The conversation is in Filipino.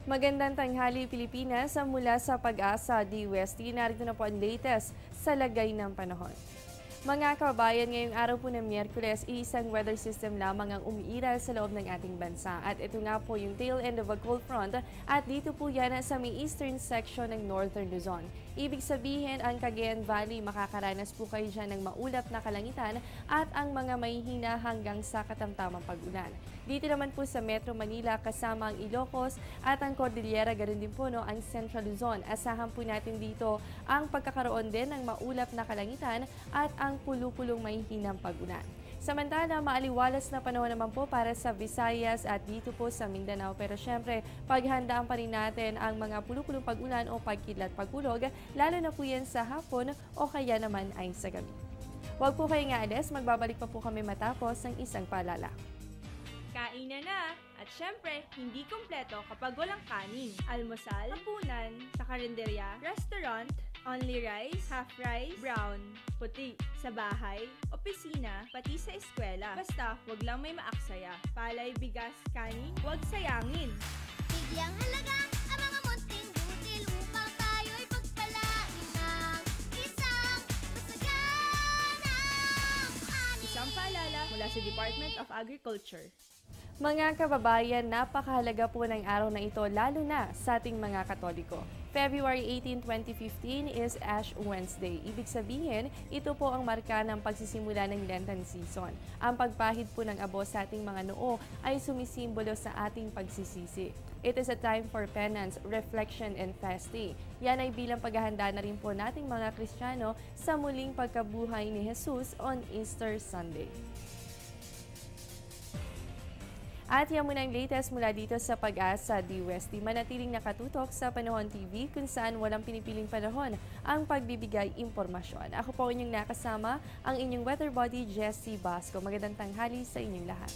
Magandang tanghali Pilipinas, mula sa Pag-asa DWST. Narito na po ang latest sa lagay ng panahon. Mga kababayan, ngayong araw po ng Miyerkules, isang weather system lamang ang umiiral sa loob ng ating bansa. At ito nga po yung tail end of a cold front at dito po yan sa may eastern section ng Northern Luzon. Ibig sabihin, ang Cagayan Valley, makakaranas po kayo dyan ng maulap na kalangitan at ang mga mahihina hanggang sa katamtamang pag-ulan. Dito naman po sa Metro Manila, kasama ang Ilocos at ang Cordillera, ganoon din po ang Central Luzon. Asahan po natin dito ang pagkakaroon din ng maulap na kalangitan at ang pulupulong mahihinang pag-ulan. Samantala, maaliwalas na panahon naman po para sa Visayas at dito po sa Mindanao. Pero syempre, paghandaan pa rin natin ang mga pulupulong pag-ulan o pagkidlat pagkulog, lalo na po yan sa hapon o kaya naman ay sa gabi. Huwag po kayong aalis, magbabalik pa po kami matapos ng isang paalala. Kainan na! At syempre, hindi kumpleto kapag walang kanin. Almusal, hapunan, sa karinderya, restaurant, only rice, half rice, brown, puti. Sa bahay, opisina, pati sa eskwela. Basta, wag lang may maaksaya. Palay, bigas, kanin, wag sayangin. Bigyang halaga ang mga munting butil upang tayo'y pagpalain ng isang masaganang ani. Isang paalala mula sa Department of Agriculture. Mga kababayan, napakahalaga po ng araw na ito, lalo na sa ating mga Katoliko. February 18, 2015 is Ash Wednesday. Ibig sabihin, ito po ang marka ng pagsisimula ng Lenten season. Ang pagpahid po ng abo sa ating mga noo ay sumisimbolo sa ating pagsisisi. It is a time for penance, reflection, and fasting. Yan ay bilang paghahanda na rin po nating mga Kristiyano sa muling pagkabuhay ni Jesus on Easter Sunday. At yan muna ang latest mula dito sa Pag-asa DWST. Manatiling nakatutok sa Panahon TV kung saan walang pinipiling panahon ang pagbibigay impormasyon. Ako po inyong nakasama, ang inyong weather body, Jessie Basco. Magandang tanghali sa inyong lahat.